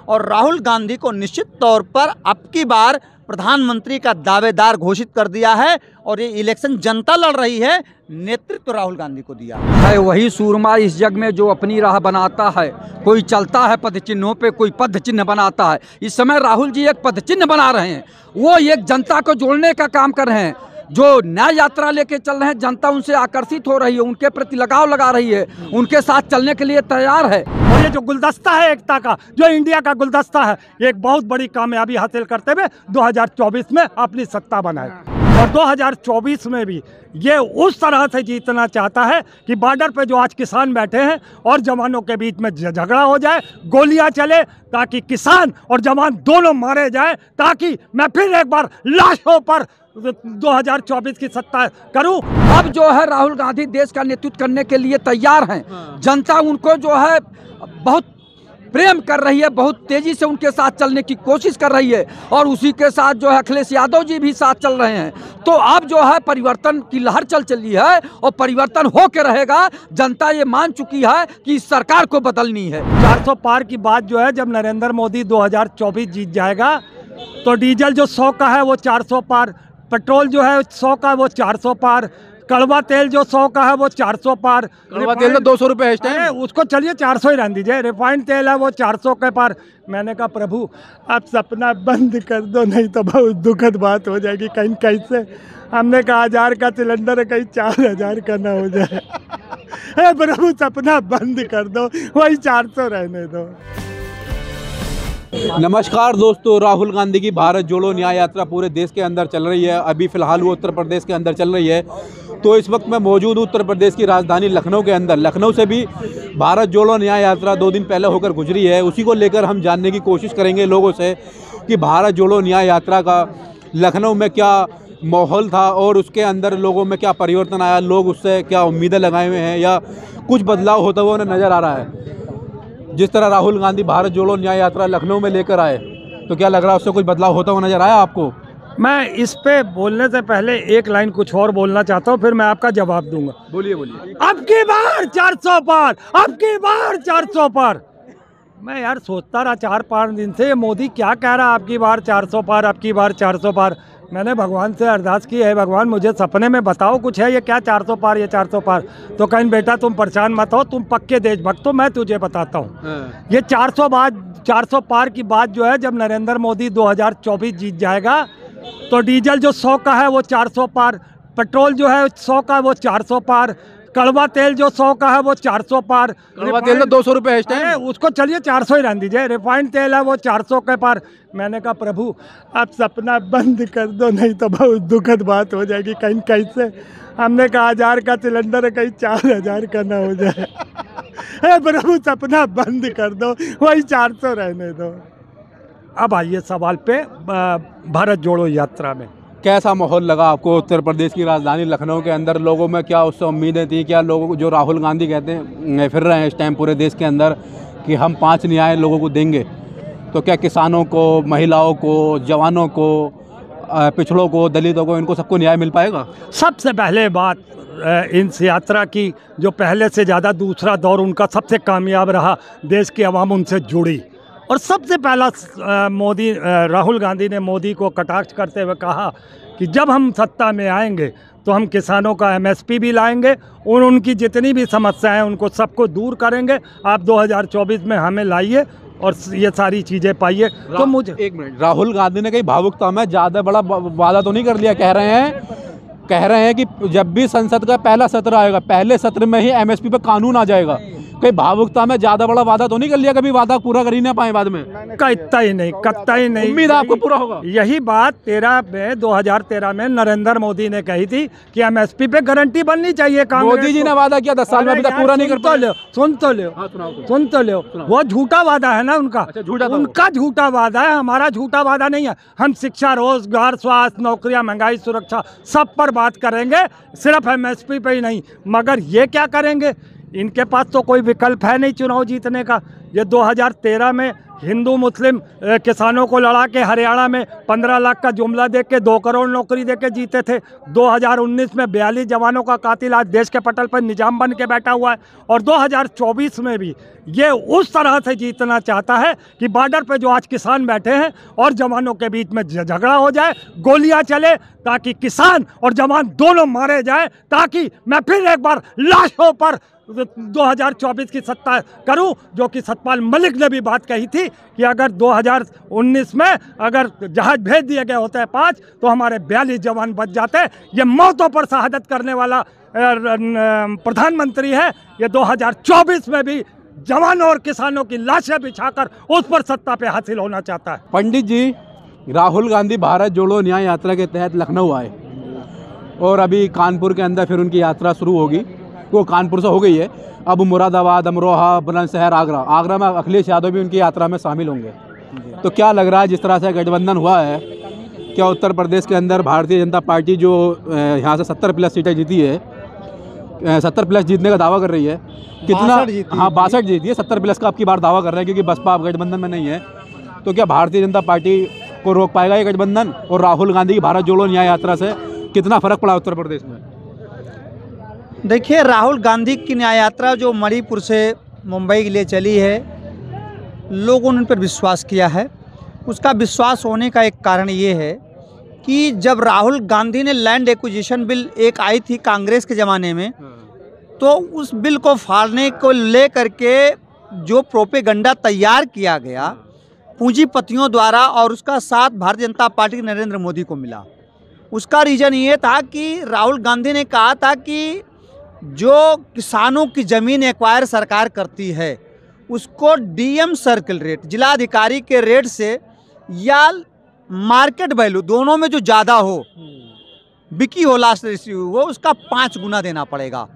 और राहुल गांधी को निश्चित तौर पर अब की बार प्रधानमंत्री का दावेदार घोषित कर दिया है और ये इलेक्शन जनता लड़ रही है, नेतृत्व राहुल गांधी को दिया है। वही सूरमा इस जग में जो अपनी राह बनाता है, कोई चलता है पद चिन्हों पे, कोई पद चिन्ह बनाता है। इस समय राहुल जी एक पद चिन्ह बना रहे हैं, वो एक जनता को जोड़ने का काम कर रहे हैं। जो न्याय यात्रा लेके चल रहे हैं, जनता उनसे आकर्षित हो रही है, उनके प्रति लगाव लगा रही है, उनके साथ चलने के लिए तैयार है। और ये जो गुलदस्ता है एकता का, जो इंडिया का गुलदस्ता है, एक बहुत बड़ी कामयाबी हासिल करते हुए 2024 में अपनी सत्ता बनाए। और 2024 में भी ये उस तरह से जीतना चाहता है कि बॉर्डर पे जो आज किसान बैठे हैं और जवानों के बीच में झगड़ा हो जाए, गोलियां चले, ताकि किसान और जवान दोनों मारे जाए, ताकि मैं फिर एक बार लाशों पर 2024 की सत्ता करूं। अब जो है राहुल गांधी देश का नेतृत्व करने के लिए तैयार हैं। जनता उनको जो है बहुत प्रेम कर रही है, बहुत तेजी से उनके साथ चलने की कोशिश कर रही है और उसी के साथ जो है अखिलेश यादव जी भी साथ चल रहे हैं। तो अब जो है परिवर्तन की लहर चली है और परिवर्तन हो के रहेगा। जनता ये मान चुकी है कि इस सरकार को बदलनी है। 400 पार की बात जो है, जब नरेंद्र मोदी 2024 जीत जाएगा तो डीजल जो 100 का है वो 400 पार, पेट्रोल जो है 100 का वो 400 पार, कड़वा तेल जो 100 का है वो 400 पार, कड़वा तेल तो 200 रुपये है इस टाइम, उसको चलिए 400 ही रहने दीजिए, रिफाइंड तेल है वो 400 के पार। मैंने कहा प्रभु आप सपना बंद कर दो, नहीं तो बहुत दुखद बात हो जाएगी कहीं कैसे। हमने कहा 1000 का सिलेंडर है, कहीं 4000 का ना हो जाए। प्रभु सपना बंद कर दो, वही 400 रहने दो। नमस्कार दोस्तों, राहुल गांधी की भारत जोड़ो न्याय यात्रा पूरे देश के अंदर चल रही है। अभी फ़िलहाल वो उत्तर प्रदेश के अंदर चल रही है। तो इस वक्त मैं मौजूद हूँ उत्तर प्रदेश की राजधानी लखनऊ के अंदर। लखनऊ से भी भारत जोड़ो न्याय यात्रा 2 दिन पहले होकर गुजरी है। उसी को लेकर हम जानने की कोशिश करेंगे लोगों से कि भारत जोड़ो न्याय यात्रा का लखनऊ में क्या माहौल था और उसके अंदर लोगों में क्या परिवर्तन आया, लोग उससे क्या उम्मीदें लगाए हुए हैं या कुछ बदलाव होता हुआ उन्हें नज़र आ रहा है। जिस तरह राहुल गांधी भारत जोड़ो न्याय यात्रा लखनऊ में लेकर आए, तो क्या लग रहा है उससे कुछ बदलाव होता हुआ नजर आया आपको? मैं इस पे बोलने से पहले एक लाइन कुछ और बोलना चाहता हूँ, फिर मैं आपका जवाब दूंगा। बोलिए बोलिए। अब की बार 400 पार, अब की बार 400 पार। मैं यार सोचता रहा 4-5 दिन से, ये मोदी क्या कह रहा है, अब की बार 400 पार, अब की बार 400 पार। मैंने भगवान से अरदास की है, भगवान मुझे सपने में बताओ कुछ है, ये क्या 400 पार, ये 400 पार। तो कहीं बेटा तुम परेशान मत हो, तुम पक्के देशभक्त हो, मैं तुझे बताता हूँ। ये 400 पार की बात जो है, जब नरेंद्र मोदी 2024 जीत जाएगा तो डीजल जो 100 का है वो 400 पार, पेट्रोल जो है 100 का वो 400 पार, कड़वा तेल जो 100 का है वो 400 पार, कड़वा तेल तो 200 रुपये है इस टाइम, उसको चलिए 400 ही रहने दीजिए, रिफाइंड तेल है वो 400 के पार। मैंने कहा प्रभु आप सपना बंद कर दो, नहीं तो बहुत दुखद बात हो जाएगी कहीं कैसे। हमने कहा 1000 का सिलेंडर है, कहीं 4000 का ना हो जाए। प्रभु सपना बंद कर दो, वही 400 रहने दो। अब आइए सवाल पे, भारत जोड़ो यात्रा में कैसा माहौल लगा आपको उत्तर प्रदेश की राजधानी लखनऊ के अंदर? लोगों में क्या उससे उम्मीदें थी? क्या लोग जो राहुल गांधी कहते हैं फिर रहे हैं इस टाइम पूरे देश के अंदर कि हम 5 न्याय लोगों को देंगे, तो क्या किसानों को, महिलाओं को, जवानों को, पिछड़ों को, दलितों को, इनको सबको न्याय मिल पाएगा? सबसे पहले बात इस यात्रा की, जो पहले से ज़्यादा दूसरा दौर उनका सबसे कामयाब रहा, देश की आवाम उनसे जुड़ी। और सबसे पहला राहुल गांधी ने मोदी को कटाक्ष करते हुए कहा कि जब हम सत्ता में आएंगे तो हम किसानों का MSP भी लाएंगे और उनकी जितनी भी समस्याएं हैं उनको सबको दूर करेंगे। आप 2024 में हमें लाइए और ये सारी चीज़ें पाइए। तो मुझे एक मिनट, राहुल गांधी ने कहीं भावुकता में ज़्यादा बड़ा वादा तो नहीं कर लिया? कह रहे हैं कि जब भी संसद का पहला सत्र आएगा, पहले सत्र में ही MSP पे कानून आ जाएगा। कहीं भावुकता में ज्यादा बड़ा वादा तो नहीं कर लिया? कभी वादा पूरा कर ही ना पाए बाद में? कत्ता ही नहीं। उम्मीद आपको पूरा होगा? यही बात 2013 में नरेंद्र मोदी ने कही थी कि MSP पे गारंटी बननी चाहिए। मोदी जी ने वादा किया 10 साल में, अभी तक पूरा नहीं कर पाए। सुन तो लो, वो झूठा वादा है ना उनका। अच्छा, उनका झूठा वादा है, हमारा झूठा वादा नहीं है। हम शिक्षा, रोजगार, स्वास्थ्य, नौकरियां, महंगाई, सुरक्षा सब पर बात करेंगे, सिर्फ MSP पे ही नहीं। मगर ये क्या करेंगे, इनके पास तो कोई विकल्प है नहीं चुनाव जीतने का। ये 2013 में हिंदू मुस्लिम किसानों को लड़ा के हरियाणा में 15 लाख का जुमला दे के 2 करोड़ नौकरी दे के जीते थे। 2019 में 42 जवानों का कातिल आज देश के पटल पर निजाम बन के बैठा हुआ है। और 2024 में भी ये उस तरह से जीतना चाहता है कि बॉर्डर पे जो आज किसान बैठे हैं और जवानों के बीच में झगड़ा हो जाए, गोलियां चले, ताकि किसान और जवान दोनों मारे जाएं, ताकि मैं फिर एक बार लाशों पर 2024 की सत्ता करूं। जो कि सतपाल मलिक ने भी बात कही थी कि अगर 2019 में अगर जहाज भेज दिए गए होते हैं 5 तो हमारे 42 जवान बच जाते। ये मौतों पर शहादत करने वाला प्रधानमंत्री है। ये 2024 में भी जवानों और किसानों की लाशें बिछाकर उस पर सत्ता पे हासिल होना चाहता है। पंडित जी, राहुल गांधी भारत जोड़ो न्याय यात्रा के तहत लखनऊ आए और अभी कानपुर के अंदर फिर उनकी यात्रा शुरू होगी। वो कानपुर से हो गई है, अब मुरादाबाद, अमरोहा, बुलंदशहर, आगरा में अखिलेश यादव भी उनकी यात्रा में शामिल होंगे। तो क्या लग रहा है जिस तरह से गठबंधन हुआ है, क्या उत्तर प्रदेश के अंदर भारतीय जनता पार्टी जो यहाँ से 70+ सीटें जीती है, 70+ जीतने का दावा कर रही है, कितना? हाँ, 62 जीती है, 70+ का आपकी बार दावा कर रहे हैं क्योंकि बसपा अब गठबंधन में नहीं है। तो क्या भारतीय जनता पार्टी को रोक पाएगा ये गठबंधन? और राहुल गांधी की भारत जोड़ो न्याय यात्रा से कितना फर्क पड़ा उत्तर प्रदेश में? देखिए, राहुल गांधी की न्याय यात्रा जो मणिपुर से मुंबई के लिए चली है, लोगों ने उन पर विश्वास किया है। उसका विश्वास होने का एक कारण ये है कि जब राहुल गांधी ने लैंड एक्विजिशन बिल एक आई थी कांग्रेस के ज़माने में, तो उस बिल को फाड़ने को लेकर के जो प्रोपेगंडा तैयार किया गया पूंजीपतियों द्वारा और उसका साथ भारतीय जनता पार्टी के नरेंद्र मोदी को मिला। उसका रीज़न ये था कि राहुल गांधी ने कहा था कि जो किसानों की ज़मीन एक्वायर सरकार करती है उसको डीएम सर्किल रेट, जिलाधिकारी के रेट से या मार्केट वैल्यू दोनों में जो ज़्यादा हो, बिकी हो, लास्ट रेशियो हो, उसका 5 गुना देना पड़ेगा।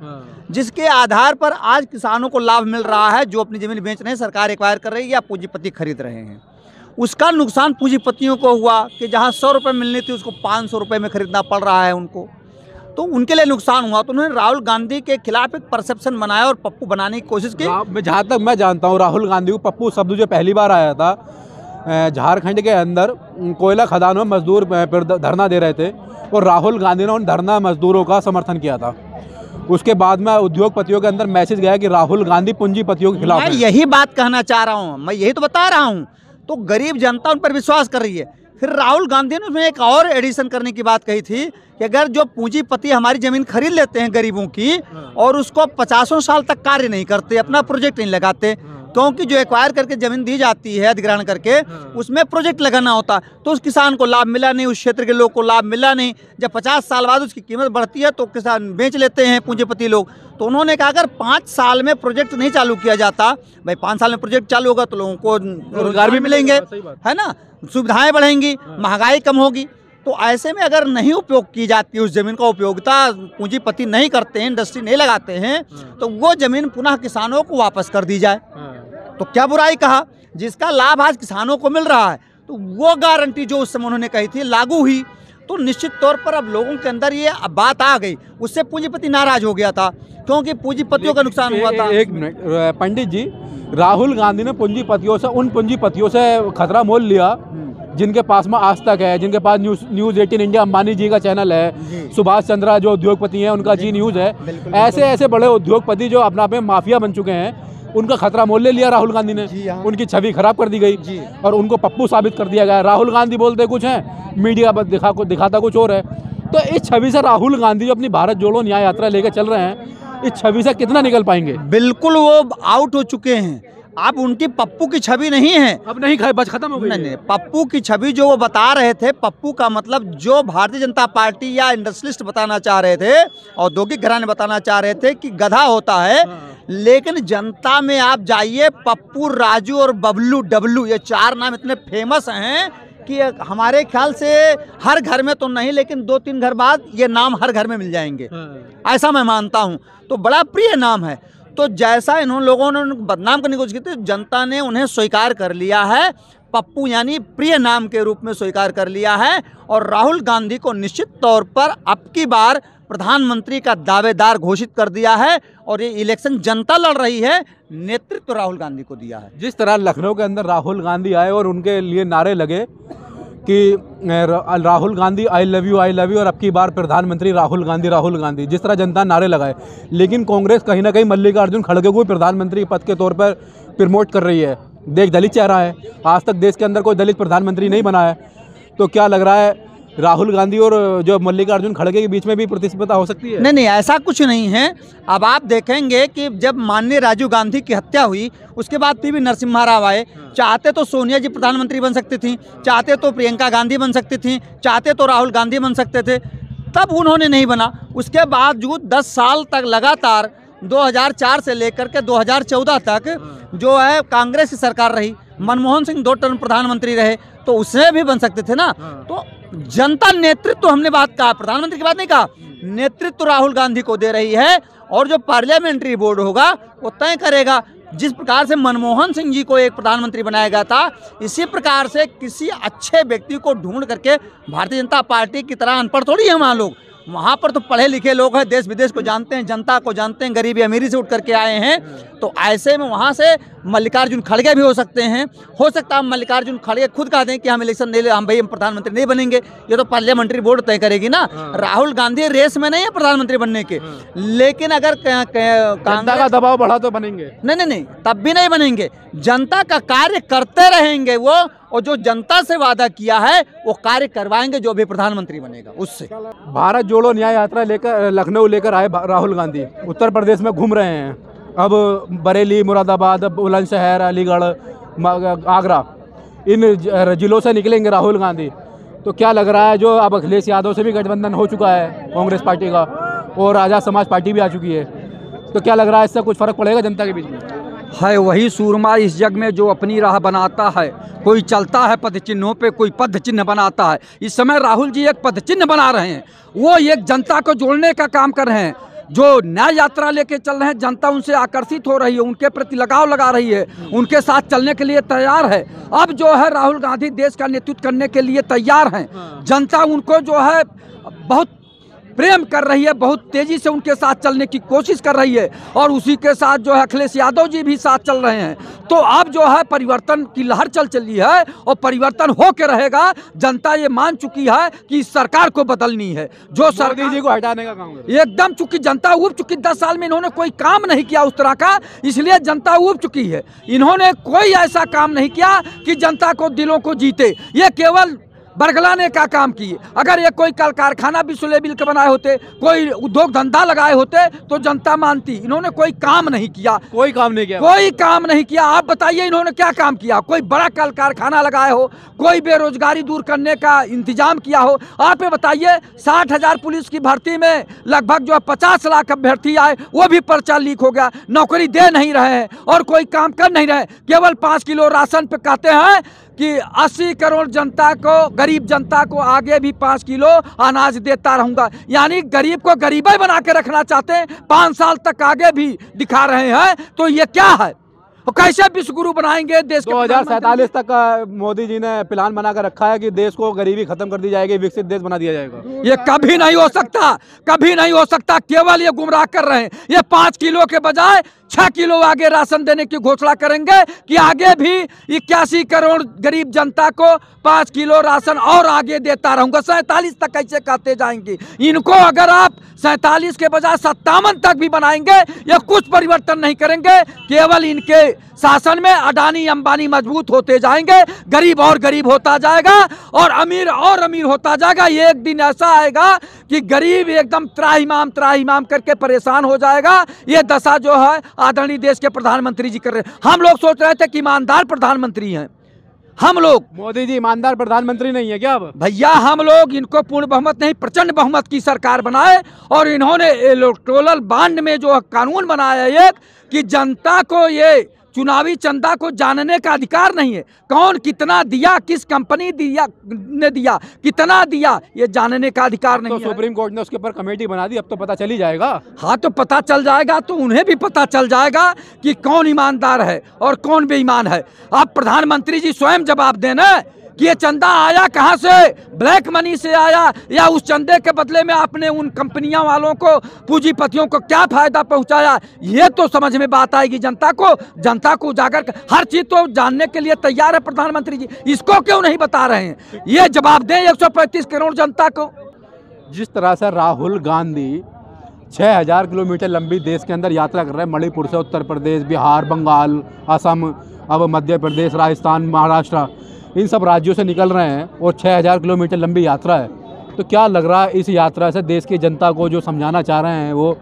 जिसके आधार पर आज किसानों को लाभ मिल रहा है, जो अपनी ज़मीन बेच रहे हैं, सरकार एक्वायर कर रही है या पूंजीपति खरीद रहे हैं। उसका नुकसान पूंजीपतियों को हुआ कि जहां 100 रुपये मिलनी थी उसको 500 रुपये में खरीदना पड़ रहा है उनको, तो उनके लिए नुकसान हुआ। तो उन्होंने राहुल गांधी के खिलाफ एक परसेप्शन बनाया और पप्पू बनाने की कोशिश की। जहाँ तक मैं जानता हूँ, राहुल गांधी को पप्पू शब्द जो पहली बार आया था झारखंड के अंदर कोयला खदानों में मजदूर धरना दे रहे थे और राहुल गांधी ने उन धरना मजदूरों का समर्थन किया था। उसके बाद में उद्योगपतियों के अंदर मैसेज गया कि राहुल गांधी पूंजीपतियों के खिलाफ। मैं यही बात कहना चाह रहा हूँ, मैं यही तो बता रहा हूँ। तो गरीब जनता उन पर विश्वास कर रही है। फिर राहुल गांधी ने उसमें एक और एडिशन करने की बात कही थी कि अगर जो पूंजीपति हमारी ज़मीन खरीद लेते हैं गरीबों की और उसको 50 साल तक कार्य नहीं करते, अपना प्रोजेक्ट नहीं लगाते, क्योंकि जो एक्वायर करके ज़मीन दी जाती है अधिग्रहण करके, उसमें प्रोजेक्ट लगाना होता, तो उस किसान को लाभ मिला नहीं, उस क्षेत्र के लोग को लाभ मिला नहीं। जब 50 साल बाद उसकी कीमत बढ़ती है तो किसान बेच लेते हैं पूंजीपति लोग। तो उन्होंने कहा अगर 5 साल में प्रोजेक्ट नहीं चालू किया जाता, भाई 5 साल में प्रोजेक्ट चालू होगा तो लोगों को रोजगार भी मिलेंगे, है ना, सुविधाएं बढ़ेंगी, महंगाई कम होगी। तो ऐसे में अगर नहीं उपयोग की जाती उस ज़मीन का, उपयोगिता पूंजीपति नहीं करते हैं, इंडस्ट्री नहीं लगाते हैं, तो वो ज़मीन पुनः किसानों को वापस कर दी जाए तो क्या बुराई कहा। जिसका लाभ आज किसानों को मिल रहा है, तो वो गारंटी जो उस समय उन्होंने कही थी लागू हुई। तो निश्चित तौर पर अब लोगों के अंदर ये बात आ गई। उससे पूंजीपति नाराज हो गया था क्योंकि पूंजीपतियों का नुकसान हुआ था। एक मिनट पंडित जी, राहुल गांधी ने पूंजीपतियों से, उन पूंजीपतियों से खतरा मोल लिया जिनके पास में आज तक है, जिनके पास न्यूज़ 18 इंडिया अंबानी जी का चैनल है, सुभाष चंद्रा जो उद्योगपति हैं उनका जी न्यूज़ है, ऐसे ऐसे बड़े उद्योगपति जो अपना पे माफिया बन चुके हैं, उनका खतरा मोल ले लिया राहुल गांधी ने। उनकी छवि खराब कर दी गई और उनको पप्पू साबित कर दिया गया। राहुल गांधी बोलते कुछ हैं, मीडिया पर दिखाता कुछ और है। तो इस छवि से राहुल गांधी जो अपनी भारत जोड़ो न्याय यात्रा लेकर चल रहे हैं, इस छवि से कितना निकल पाएंगे? बिल्कुल वो आउट हो चुके हैं। अब उनकी पप्पू की छवि नहीं है, अब नहीं खाए, बस खत्म हो गई। नहीं, पप्पू की छवि जो वो बता रहे थे, पप्पू का मतलब जो भारतीय जनता पार्टी या इंडस्ट्रियलिस्ट बताना चाह रहे थे, औद्योगिक घराने बताना चाह रहे थे कि गधा होता है। लेकिन जनता में आप जाइए, पप्पू, राजू और बबलू, डब्लू, ये 4 नाम इतने फेमस हैं कि हमारे ख्याल से हर घर में तो नहीं, लेकिन 2-3 घर बाद ये नाम हर घर में मिल जाएंगे, ऐसा मैं मानता हूँ। तो बड़ा प्रिय नाम है। तो जैसा इन लोगों ने बदनाम करने की कोशिश की थी, जनता ने उन्हें स्वीकार कर लिया है, पप्पू यानी प्रिय नाम के रूप में स्वीकार कर लिया है। और राहुल गांधी को निश्चित तौर पर अब की बार प्रधानमंत्री का दावेदार घोषित कर दिया है और ये इलेक्शन जनता लड़ रही है, नेतृत्व राहुल गांधी को दिया है। जिस तरह लखनऊ के अंदर राहुल गांधी आए और उनके लिए नारे लगे कि Rahul Gandhi I love you और अब की बार प्रधानमंत्री राहुल गांधी, जिस तरह जनता नारे लगाए, लेकिन कांग्रेस कहीं ना कहीं मल्लिकार्जुन खड़गे को प्रधानमंत्री पद के तौर पर प्रमोट कर रही है। देश दलित चेहरा है, आज तक देश के अंदर कोई दलित प्रधानमंत्री नहीं बना है, तो क्या लग रहा है राहुल गांधी और जो मल्लिकार्जुन खड़गे के बीच में भी प्रतिस्पर्धा हो सकती है? नहीं, ऐसा कुछ नहीं है। अब आप देखेंगे कि जब माननीय राजीव गांधी की हत्या हुई, उसके बाद पीवी नरसिम्हा राव आए। चाहते तो सोनिया जी प्रधानमंत्री बन सकती थी, चाहते तो प्रियंका गांधी बन सकती थी, चाहते तो राहुल गांधी बन सकते थे, तब उन्होंने नहीं बना। उसके बावजूद 10 साल तक लगातार 2004 से लेकर के 2014 तक जो है कांग्रेस की सरकार रही। मनमोहन सिंह 2 टर्म प्रधानमंत्री रहे, तो उसमें भी बन सकते थे ना। तो जनता नेतृत्व, हमने बात कहा, प्रधानमंत्री की बात नहीं कहा, नेतृत्व राहुल गांधी को दे रही है और जो पार्लियामेंट्री बोर्ड होगा वो तय करेगा। जिस प्रकार से मनमोहन सिंह जी को एक प्रधानमंत्री बनाया गया था, इसी प्रकार से किसी अच्छे व्यक्ति को ढूंढ करके, भारतीय जनता पार्टी की तरह अनपढ़ थोड़ी है वहाँ लोग, वहाँ पर तो पढ़े लिखे लोग हैं, देश विदेश को जानते हैं, जनता को जानते हैं, गरीबी अमीरी से उठ करके आए हैं। तो ऐसे में वहाँ से मल्लिकार्जुन खड़गे भी हो सकते हैं। हो सकता है मल्लिकार्जुन खड़गे खुद कह दें कि हम इलेक्शन नहीं, हम भाई हम प्रधानमंत्री नहीं बनेंगे, ये तो पार्लियामेंट्री बोर्ड तय करेगी ना। राहुल गांधी रेस में नहीं है प्रधानमंत्री बनने के, लेकिन अगर जनता का दबाव बढ़ा तो बनेंगे। नहीं, तब भी नहीं बनेंगे। जनता का कार्य करते रहेंगे वो, और जो जनता से वादा किया है वो कार्य करवाएंगे, जो भी प्रधानमंत्री बनेगा उससे। भारत जोड़ो न्याय यात्रा लेकर लखनऊ लेकर आए राहुल गांधी, उत्तर प्रदेश में घूम रहे हैं। अब बरेली, मुरादाबाद, बुलंदशहर, अलीगढ़, आगरा, इन जिलों से निकलेंगे राहुल गांधी। तो क्या लग रहा है, जो अब अखिलेश यादव से भी गठबंधन हो चुका है कांग्रेस पार्टी का, और आज़ाद समाज पार्टी भी आ चुकी है, तो क्या लग रहा है इससे कुछ फर्क पड़ेगा जनता के बीच में? है वही सूरमा इस जग में जो अपनी राह बनाता है। कोई चलता है पद चिन्हों पे, कोई पद चिन्ह बनाता है। इस समय राहुल जी एक पद चिन्ह बना रहे हैं, वो एक जनता को जोड़ने का काम कर रहे हैं। जो न्याय यात्रा लेके चल रहे हैं, जनता उनसे आकर्षित हो रही है, उनके प्रति लगाव लगा रही है, उनके साथ चलने के लिए तैयार है। अब जो है राहुल गांधी देश का नेतृत्व करने के लिए तैयार हैं। जनता उनको जो है बहुत प्रेम कर रही है, बहुत तेजी से उनके साथ चलने की कोशिश कर रही है, और उसी के साथ जो है अखिलेश यादव जी भी साथ चल रहे हैं। तो अब जो है परिवर्तन की लहर चली है और परिवर्तन हो के रहेगा। जनता ये मान चुकी है कि इस सरकार को बदलनी है, जो मोदी जी को हटाने का काम एकदम, चूंकि जनता उब चुकी। 10 साल में इन्होंने कोई काम नहीं किया उस तरह का, इसलिए जनता उब चुकी है। इन्होंने कोई ऐसा काम नहीं किया कि जनता को दिलों को जीते, ये केवल बरगलाने का काम किए। अगर ये कोई कल कारखाना विश्व लेवल के बनाए होते, कोई उद्योग धंधा लगाए होते, तो जनता मानती। इन्होंने कोई काम नहीं किया, कोई काम नहीं किया, कोई काम नहीं किया। आप बताइए इन्होंने क्या काम किया? कोई बड़ा कल कारखाना लगाए हो, कोई बेरोजगारी दूर करने का इंतजाम किया हो? आप ये बताइए 60,000 पुलिस की भर्ती में लगभग जो 50 लाख अभ्यर्थी आए, वो भी पर्चा लीक हो गया, नौकरी दे नहीं रहे हैं और कोई काम कर नहीं रहे। केवल 5 किलो राशन पे कहते हैं कि 80 करोड़ जनता को, गरीब जनता को आगे भी 5 किलो अनाज देता रहूंगा। यानी गरीब को गरीब ही बना के रखना चाहते हैं, 5 साल तक आगे भी दिखा रहे हैं। तो ये क्या है? कैसे विश्व गुरु बनाएंगे देश के? 2047 तक मोदी जी ने प्लान बना कर रखा है कि देश को गरीबी खत्म कर दी जाएगी, विकसित देश बना दिया जाएगा। ये कभी नहीं हो सकता, कभी नहीं हो सकता। केवल ये गुमराह कर रहे हैं। ये 5 किलो के बजाय 6 किलो आगे राशन देने की घोषणा करेंगे कि आगे भी 81 करोड़ गरीब जनता को 5 किलो राशन और आगे देता रहूंगा। 47 तक कैसे कहते जाएंगे? इनको अगर आप 47 के बजाय 57 तक भी बनाएंगे, ये कुछ परिवर्तन नहीं करेंगे। केवल इनके शासन में अडानी अंबानी मजबूत होते जाएंगे, गरीब और गरीब होता जाएगा और अमीर होता जाएगा। ये एक दिन ऐसा आएगा कि गरीब एकदम त्राहिमाम करके परेशान हो जाएगा। ये दशा जो है आदरणीय देश के प्रधानमंत्री जी कर रहे हैं। हम लोग सोच रहे थे कि ईमानदार प्रधानमंत्री हैं हम लोग। मोदी जी ईमानदार प्रधानमंत्री नहीं है क्या? अब भैया हम लोग इनको पूर्ण बहुमत नहीं, प्रचंड बहुमत की सरकार बनाए, और इन्होंने इलेक्टोरल बॉन्ड में जो कानून बनाया एक कि जनता को ये चुनावी चंदा को जानने का अधिकार नहीं है। कौन कितना दिया, किस कंपनी ने दिया, कितना दिया, ये जानने का अधिकार नहीं है। तो सुप्रीम कोर्ट ने उसके ऊपर कमेटी बना दी, अब तो पता चल ही जाएगा। हाँ, तो पता चल जाएगा, तो उन्हें भी पता चल जाएगा कि कौन ईमानदार है और कौन बेईमान है। अब प्रधानमंत्री जी स्वयं जवाब देना कि ये चंदा आया कहाँ से, ब्लैक मनी से आया या उस चंदे के बदले में आपने उन कंपनियां वालों को, पूंजीपतियों को क्या फायदा पहुंचाया, ये तो समझ में बात आएगी जनता को। जनता को उजागर हर चीज तो जानने के लिए तैयार है प्रधानमंत्री जी, इसको क्यों नहीं बता रहे हैं? ये जवाब दें 135 करोड़ जनता को। जिस तरह से राहुल गांधी 6000 किलोमीटर लंबी देश के अंदर यात्रा कर रहे हैं, मणिपुर से उत्तर प्रदेश, बिहार, बंगाल, असम, अब मध्य प्रदेश, राजस्थान, महाराष्ट्र, इन सब राज्यों से निकल रहे हैं और 6000 किलोमीटर लंबी यात्रा है, तो क्या लग रहा है इस यात्रा से देश की जनता को जो समझाना चाह रहे हैं वो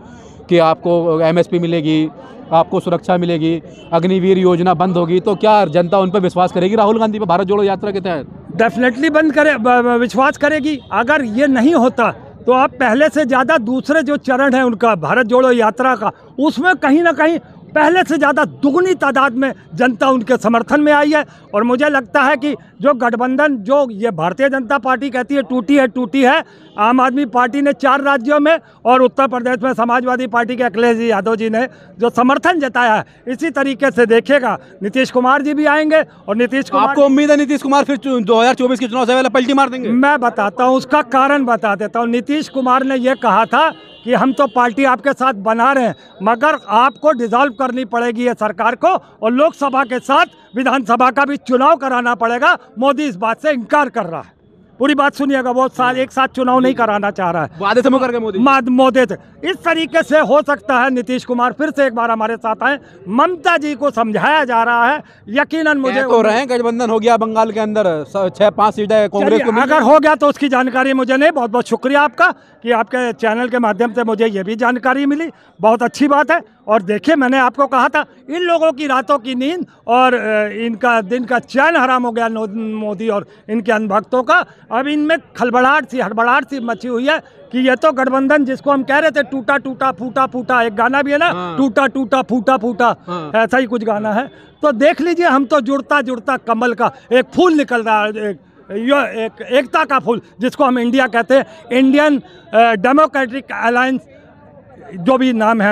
कि आपको MSP मिलेगी, आपको सुरक्षा मिलेगी, अग्निवीर योजना बंद होगी, तो क्या जनता उन पर विश्वास करेगी राहुल गांधी पर भारत जोड़ो यात्रा के तहत? डेफिनेटली विश्वास करेगी। अगर ये नहीं होता तो आप पहले से ज़्यादा दूसरे जो चरण है उनका भारत जोड़ो यात्रा का, उसमें कहीं ना कहीं पहले से ज़्यादा दुगनी तादाद में जनता उनके समर्थन में आई है। और मुझे लगता है कि जो गठबंधन, जो ये भारतीय जनता पार्टी कहती है टूटी है, आम आदमी पार्टी ने 4 राज्यों में और उत्तर प्रदेश में समाजवादी पार्टी के अखिलेश यादव जी ने जो समर्थन जताया है, इसी तरीके से देखेगा नीतीश कुमार जी भी आएंगे। और नीतीश कुमार, आपको उम्मीद है नीतीश कुमार फिर 2024 के चुनाव से पहले पलटी मार देंगे? मैं बताता हूँ, उसका कारण बता देता हूँ। नीतीश कुमार ने यह कहा था कि हम तो पार्टी आपके साथ बना रहे हैं, मगर आपको डिसॉल्व करनी पड़ेगी ये सरकार को और लोकसभा के साथ विधानसभा का भी चुनाव कराना पड़ेगा। मोदी इस बात से इनकार कर रहा है। पूरी बात सुनिएगा, वो एक साथ चुनाव नहीं कराना चाह रहा है, वादे से मुकर गए मोदी। मोदी से इस तरीके से हो सकता है नीतीश कुमार फिर से एक बार हमारे साथ आए। ममता जी को समझाया जा रहा है, यकीनन मुझे तो रहे गठबंधन हो गया बंगाल के अंदर, 6-5 सीटें कांग्रेस को, अगर हो गया तो उसकी जानकारी मुझे नहीं। बहुत बहुत शुक्रिया आपका कि आपके चैनल के माध्यम से मुझे ये भी जानकारी मिली, बहुत अच्छी बात है। और देखिए, मैंने आपको कहा था इन लोगों की रातों की नींद और इनका दिन का चैन हराम हो गया मोदी और इनके अंधभक्तों का। अब इनमें खलबड़ाहट सी, हड़बड़ाहट सी मची हुई है कि ये तो गठबंधन जिसको हम कह रहे थे टूटा टूटा फूटा फूटा, एक गाना भी है ना, टूटा टूटा फूटा फूटा, ऐसा ही कुछ गाना है। तो देख लीजिए, हम तो जुड़ता जुड़ता कमल का एक फूल निकल रहा है, एक एकता का फूल जिसको हम इंडिया कहते हैं, इंडियन डेमोक्रेटिक अलायंस, जो भी नाम है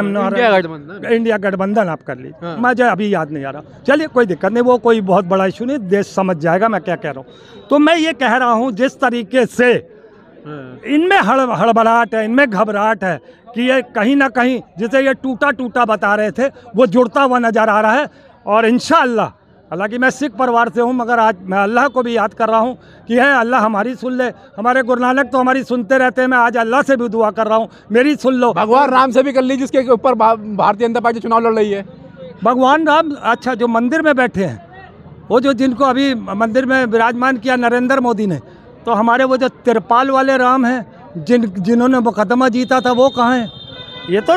इंडिया गठबंधन आप कर लीजिए, मुझे अभी याद नहीं आ रहा। चलिए कोई दिक्कत नहीं, वो कोई बहुत बड़ा इशू नहीं, देश समझ जाएगा मैं क्या कह रहा हूँ। तो मैं ये कह रहा हूँ जिस तरीके से इनमें हड़बड़ाहट है, इनमें घबराहट है कि ये कहीं ना कहीं जिसे ये टूटा टूटा बता रहे थे वो जुड़ता हुआ नजर आ रहा है। और इंशाअल्लाह, हालांकि मैं सिख परिवार से हूँ, मगर आज मैं अल्लाह को भी याद कर रहा हूँ कि है अल्लाह हमारी सुन ले। हमारे गुरु नानक तो हमारी सुनते रहते हैं, मैं आज अल्लाह से भी दुआ कर रहा हूँ मेरी सुन लो। भगवान राम से भी कर लीजिए, जिसके ऊपर भारतीय जनता पार्टी चुनाव लड़ रही है। भगवान राम, अच्छा, जो मंदिर में बैठे हैं, वो जो जिनको अभी मंदिर में विराजमान किया नरेंद्र मोदी ने, तो हमारे वो जो तिरपाल वाले राम हैं, जिन्होंने मुकदमा जीता था, वो कहाँ हैं? ये तो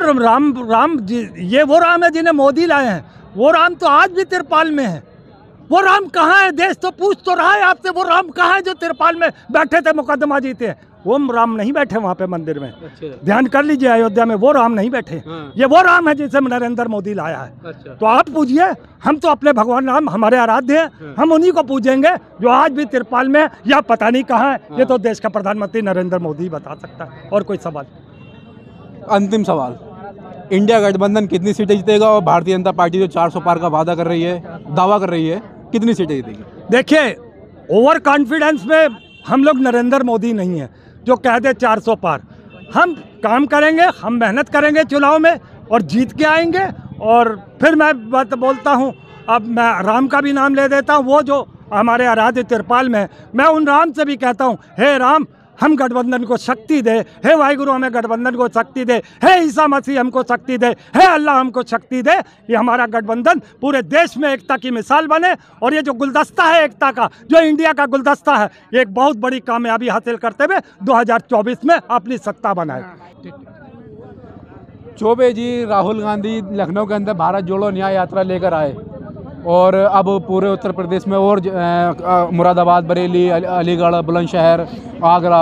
राम जी, ये वो राम है जिन्हें मोदी लाए हैं। वो राम तो आज भी तिरपाल में है। वो राम कहाँ है? देश तो पूछ तो रहा है आपसे, वो राम कहाँ है जो तिरपाल में बैठे थे मुकदमा जीते हैं? वो राम नहीं बैठे वहाँ पे मंदिर में। अच्छा। ध्यान कर लीजिए, अयोध्या में वो राम नहीं बैठे। ये वो राम है जिसे नरेंद्र मोदी लाया है। अच्छा। तो आप पूजिए, हम तो अपने भगवान राम हमारे आराध्य हैं, हम उन्हीं को पूजेंगे जो आज भी तिरपाल में या पता नहीं कहाँ है। ये तो देश का प्रधानमंत्री नरेंद्र मोदी बता सकता है। और कोई सवाल? अंतिम सवाल, इंडिया गठबंधन कितनी सीटें जीतेगा और भारतीय जनता पार्टी जो 400 पार का वादा कर रही है, दावा कर रही है, कितनी सीटें जीतेगी? देखिए, ओवर कॉन्फिडेंस में हम लोग नरेंद्र मोदी नहीं है जो कह दे 400 पार। हम काम करेंगे, हम मेहनत करेंगे चुनाव में और जीत के आएंगे। और फिर मैं बात बोलता हूँ, अब मैं राम का भी नाम ले देता हूँ, वो जो हमारे आराध्य तिरपाल में, मैं उन राम से भी कहता हूँ, हे राम, हम गठबंधन को शक्ति दे, हे वाहिगुरु हमें गठबंधन को शक्ति दे, हे ईसा मसीह हमको शक्ति दे, हे अल्लाह हमको शक्ति दे, ये हमारा गठबंधन पूरे देश में एकता की मिसाल बने। और ये जो गुलदस्ता है एकता का, जो इंडिया का गुलदस्ता है, ये एक बहुत बड़ी कामयाबी हासिल करते हुए 2024 में अपनी सत्ता बनाए। चौबे जी, राहुल गांधी लखनऊ के अंदर भारत जोड़ो न्याय यात्रा लेकर आए और अब पूरे उत्तर प्रदेश में और मुरादाबाद, बरेली, अलीगढ़, बुलंदशहर, आगरा,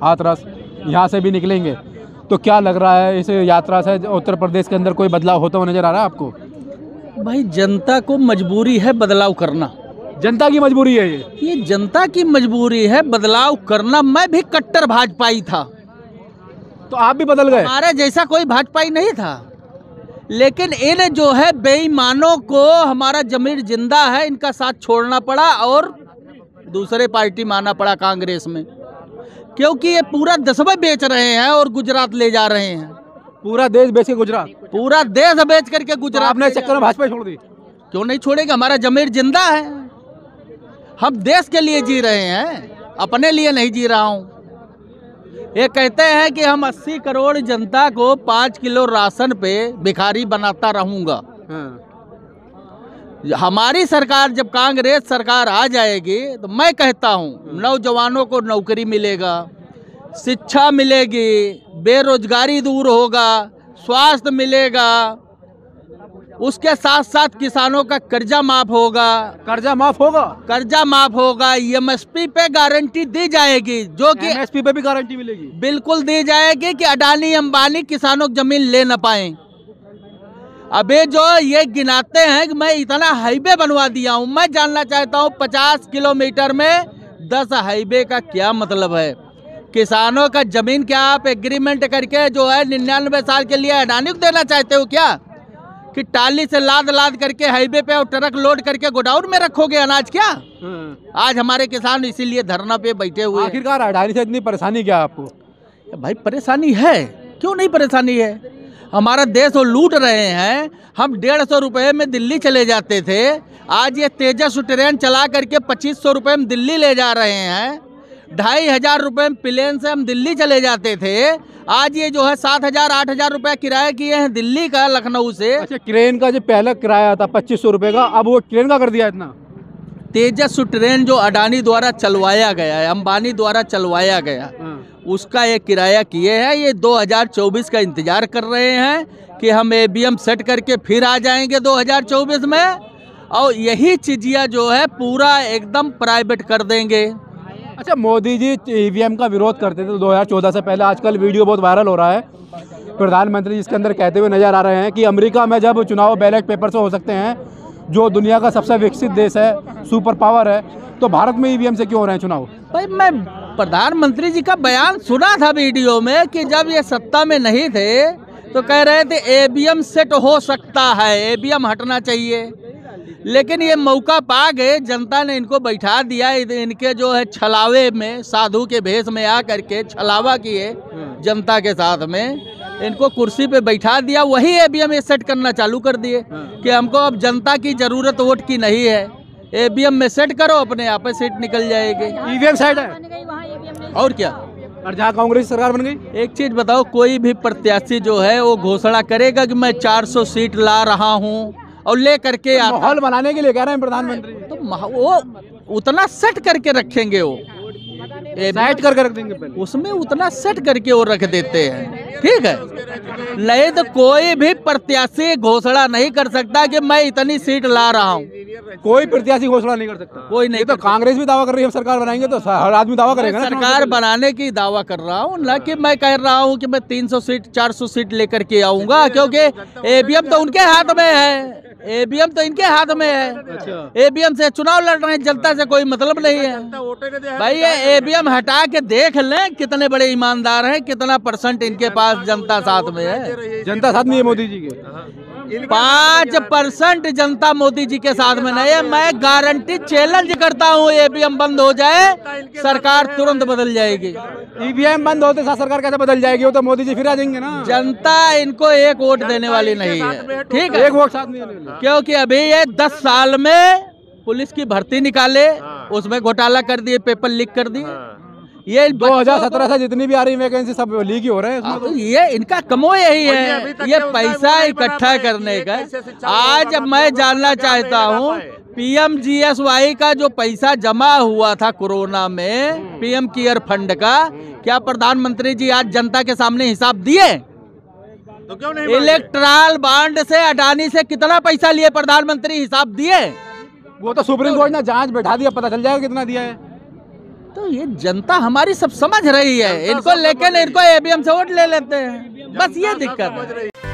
हाथरस, यहाँ से भी निकलेंगे। तो क्या लग रहा है इस यात्रा से उत्तर प्रदेश के अंदर कोई बदलाव होता हुआ नज़र आ रहा है आपको? भाई, जनता को मजबूरी है बदलाव करना। जनता की मजबूरी है ये जनता की मजबूरी है बदलाव करना। मैं भी कट्टर भाजपाई था, तो आप भी बदल गए? हमारे जैसा कोई भाजपाई नहीं था, लेकिन इन जो है बेईमानों को, हमारा जमीर जिंदा है, इनका साथ छोड़ना पड़ा और दूसरे पार्टी में आना पड़ा कांग्रेस में, क्योंकि ये पूरा देशभर बेच रहे हैं और गुजरात ले जा रहे हैं। पूरा देश बेच के गुजरात, पूरा देश बेच करके गुजरात आपने चक्कर में भाजपा छोड़ दी। क्यों नहीं छोड़ेगा? हमारा जमीर जिंदा है, हम देश के लिए जी रहे हैं, अपने लिए नहीं जी रहा हूँ। ये कहते हैं कि हम 80 करोड़ जनता को 5 किलो राशन पे भिखारी बनाता रहूंगा। हमारी सरकार, जब कांग्रेस सरकार आ जाएगी तो मैं कहता हूँ नौजवानों को नौकरी मिलेगा, शिक्षा मिलेगी, बेरोजगारी दूर होगा, स्वास्थ्य मिलेगा, उसके साथ साथ किसानों का कर्जा माफ होगा। कर्जा माफ होगा, कर्जा माफ होगा, एमएसपी पे गारंटी दी जाएगी, जो कि एमएसपी पे भी गारंटी मिलेगी, बिल्कुल दी जाएगी कि अडानी अंबानी किसानों की जमीन ले न पाए। अबे जो ये गिनाते हैं कि मैं इतना हाईवे बनवा दिया हूं, मैं जानना चाहता हूं 50 किलोमीटर में 10 हाईवे का क्या मतलब है? किसानों का जमीन क्या आप एग्रीमेंट करके जो है 99 साल के लिए अडानी को देना चाहते हो क्या? कि टाली से लाद लाद करके हाईवे पे और ट्रक लोड करके गोडाउन में रखोगे अनाज क्या? आज हमारे किसान इसीलिए धरना पे बैठे हुए हैं। आखिरकार अडानी से इतनी परेशानी क्या आपको? भाई परेशानी है, क्यों नहीं परेशानी है? हमारा देश वो लूट रहे हैं। हम 150 रुपये में दिल्ली चले जाते थे, आज ये तेजस ट्रेन चला करके 2500 रुपये में दिल्ली ले जा रहे हैं। 2500 रुपये में प्लेन से हम दिल्ली चले जाते थे, आज ये जो है 7000 8000 रुपये किराया किए हैं दिल्ली का, लखनऊ से। अच्छा, ट्रेन का जो पहला किराया था 2500 रुपये का, अब वो ट्रेन का कर दिया इतना? तेजस ट्रेन जो अडानी द्वारा चलवाया गया है, अंबानी द्वारा चलवाया गया, उसका ये किराया किए हैं। ये 2024 का इंतजार कर रहे हैं कि हम ABM सेट करके फिर आ जाएंगे 2024 में, और यही चीजिया जो है पूरा एकदम प्राइवेट कर देंगे। अच्छा, मोदी जी EVM का विरोध करते थे 2014 से पहले, आजकल वीडियो बहुत वायरल हो रहा है, प्रधानमंत्री इसके अंदर कहते हुए नजर आ रहे हैं कि अमेरिका में जब चुनाव बैलेट पेपर से हो सकते हैं, जो दुनिया का सबसे विकसित देश है, सुपर पावर है, तो भारत में EVM से क्यों हो रहे हैं चुनाव? भाई मैं प्रधानमंत्री जी का बयान सुना था वीडियो में कि जब ये सत्ता में नहीं थे तो कह रहे थे ABM सेट हो सकता है, ABM हटना चाहिए, लेकिन ये मौका पा गए, जनता ने इनको बैठा दिया। इनके जो है छलावे में, साधु के भेष में आ करके छलावा किए जनता के साथ में, इनको कुर्सी पे बैठा दिया, वही ABM सेट करना चालू कर दिए कि हमको अब जनता की जरूरत वोट की नहीं है, ABM में सेट करो, अपने आप सीट निकल जाएगी। EVM सेट है और क्या? और जहाँ कांग्रेस सरकार बन गई, एक चीज बताओ, कोई भी प्रत्याशी जो है वो घोषणा करेगा कि मैं 400 सीट ला रहा हूँ और ले करके तो माहौल बनाने के लिए कह रहे हैं प्रधानमंत्री, तो वो उतना सेट करके रखेंगे, वो सेट करके रख देंगे पहले, उसमें उतना सेट करके वो रख देते हैं, ठीक है? नहीं तो कोई भी प्रत्याशी घोषणा नहीं कर सकता कि मैं इतनी सीट ला रहा हूँ। कोई प्रत्याशी घोषणा नहीं कर सकता, कोई नहीं। तो कांग्रेस भी दावा कर रही है सरकार बनाएंगे, तो हर आदमी दावा करेगा ना। सरकार बनाने की दावा कर रहा हूँ, न कि मैं कह रहा हूँ कि मैं 300 सीट 400 सीट लेकर के आऊंगा, क्योंकि ABM तो उनके हाथ में है, ABM तो इनके हाथ में है। अच्छा। ABM से चुनाव लड़ रहे हैं, जनता से कोई मतलब नहीं है। भाई ये ABM हटा के देख लें कितने बड़े ईमानदार हैं, कितना % इनके पास जनता साथ में है। जनता साथ में है मोदी जी के, 5% जनता मोदी जी के साथ में नहीं है। मैं गारंटी चैलेंज करता हूँ, ABM बंद हो जाए, सरकार तुरंत बदल जाएगी। EVM बंद होते साथ सरकार कैसे बदल जाएगी? वो तो मोदी जी फिर आ जाएंगे ना। जनता इनको एक वोट देने वाली नहीं है, ठीक है? एक वोट साथ नहीं है, क्योंकि अभी ये 10 साल में पुलिस की भर्ती निकाले, उसमें घोटाला कर दिए, पेपर लीक कर दिए। ये 2017 से जितनी भी आ रही वैकेंसी सब लीक ही हो रहे हैं। तो ये इनका कमो यही है, ये पैसा इकट्ठा करने का। आज मैं जानना चाहता हूँ, PMGSY का जो पैसा जमा हुआ था कोरोना में, PM केयर फंड का, क्या प्रधानमंत्री जी आज जनता के सामने हिसाब दिए? तो क्यों नहीं? इलेक्ट्रल बॉन्ड से अडानी से कितना पैसा लिए प्रधानमंत्री, हिसाब दिए? वो तो सुप्रीम कोर्ट ने जांच बैठा दिया, पता चल जाएगा कितना दिया है। तो ये जनता हमारी सब समझ रही है इनको, लेकिन इनको ABM से वोट ले लेते हैं, बस ये दिक्कत है।